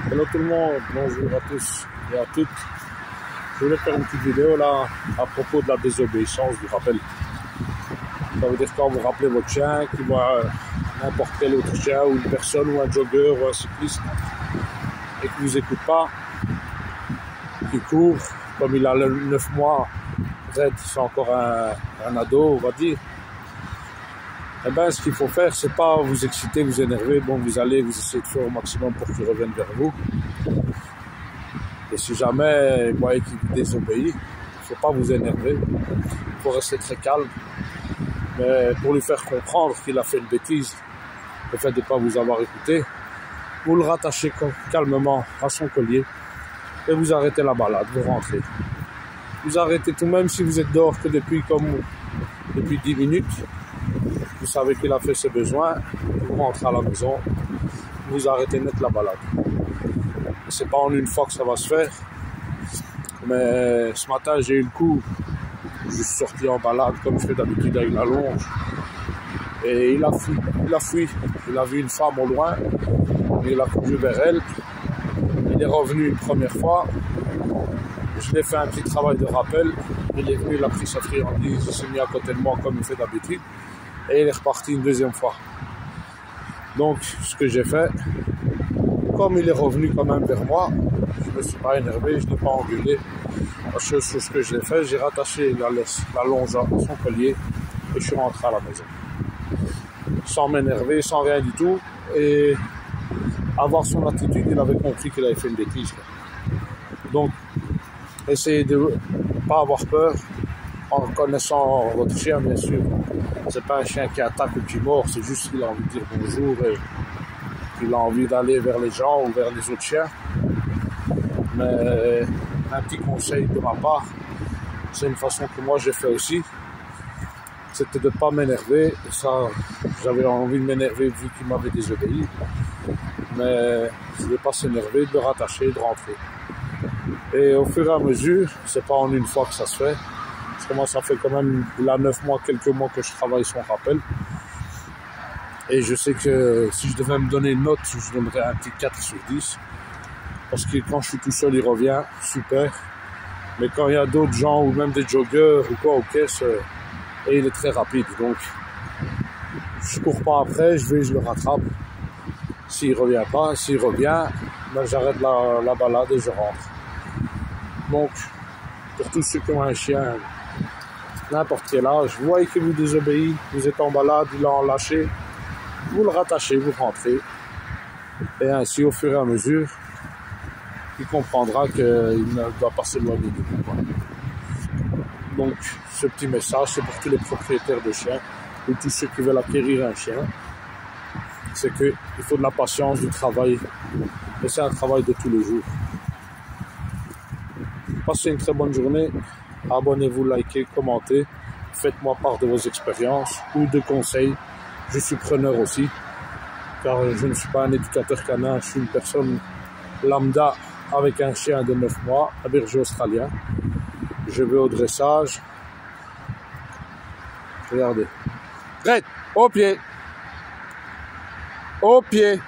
Hello tout le monde, bonjour à tous et à toutes. Je voulais faire une petite vidéo là à propos de la désobéissance du rappel. Ça veut dire quand vous rappelez votre chien qui voit n'importe quel autre chien ou une personne ou un jogger ou un cycliste et qui ne vous écoute pas, qui court, comme il a 9 mois, Red c'est encore un ado on va dire. Eh bien, ce qu'il faut faire, c'est pas vous exciter, vous énerver. Bon, vous allez vous essayer de faire au maximum pour qu'il revienne vers vous. Et si jamais vous voyez qu'il vous désobéit, il ne faut pas vous énerver. Il faut rester très calme. Mais pour lui faire comprendre qu'il a fait une bêtise, le fait de ne pas vous avoir écouté, vous le rattachez calmement à son collier et vous arrêtez la balade, vous rentrez. Vous arrêtez tout, même si vous êtes dehors que depuis 10 minutes. Vous savez qu'il a fait ses besoins, vous rentrez à la maison, vous arrêtez net la balade. C'est pas en une fois que ça va se faire, mais ce matin j'ai eu le coup, je suis sorti en balade comme je fais d'habitude avec la longe, et il a fui, il a vu une femme au loin, il a couru vers elle, il est revenu une première fois, je lui ai fait un petit travail de rappel, il est venu, il a pris sa friandise, il s'est mis à côté de moi comme il fait d'habitude, et il est reparti une deuxième fois. Donc, ce que j'ai fait, comme il est revenu quand même vers moi, je ne me suis pas énervé, je ne l'ai pas engueulé. La seule chose que j'ai fait, j'ai rattaché la longe à son collier et je suis rentré à la maison. Sans m'énerver, sans rien du tout. Et à voir son attitude, il avait compris qu'il avait fait une bêtise. Donc, essayez de ne pas avoir peur en connaissant votre chien, bien sûr. C'est pas un chien qui attaque ou qui mord, c'est juste qu'il a envie de dire bonjour et qu'il a envie d'aller vers les gens ou vers les autres chiens. Mais un petit conseil de ma part, c'est une façon que moi j'ai fait aussi, c'était de ne pas m'énerver. Ça, j'avais envie de m'énerver vu qu'il m'avait désobéi, mais je ne vais pas s'énerver, de le rattacher, de rentrer. Et au fur et à mesure, c'est pas en une fois que ça se fait. Parce que moi, ça fait quand même là 9 mois, quelques mois que je travaille son rappel. Et je sais que si je devais me donner une note, je donnerais un petit 4 sur 10. Parce que quand je suis tout seul, il revient, super. Mais quand il y a d'autres gens, ou même des joggeurs ou quoi, ok, et il est très rapide. Donc, je cours pas après, je le rattrape. S'il revient pas, s'il revient, ben j'arrête la balade et je rentre. Donc, pour tous ceux qui ont un chien, n'importe quel âge, vous voyez qu'il vous désobéit, vous êtes en balade, il a lâché, vous le rattachez, vous rentrez. Et ainsi, au fur et à mesure, il comprendra qu'il ne doit pas s'éloigner de vous. Donc, ce petit message, c'est pour tous les propriétaires de chiens, ou tous ceux qui veulent acquérir un chien. C'est qu'il faut de la patience, du travail, et c'est un travail de tous les jours. Passez une très bonne journée, abonnez-vous, likez, commentez, faites-moi part de vos expériences ou de conseils. Je suis preneur aussi, car je ne suis pas un éducateur canin, je suis une personne lambda avec un chien de 9 mois, un berger australien. Je vais au dressage. Regardez. Red, au pied. Au pied.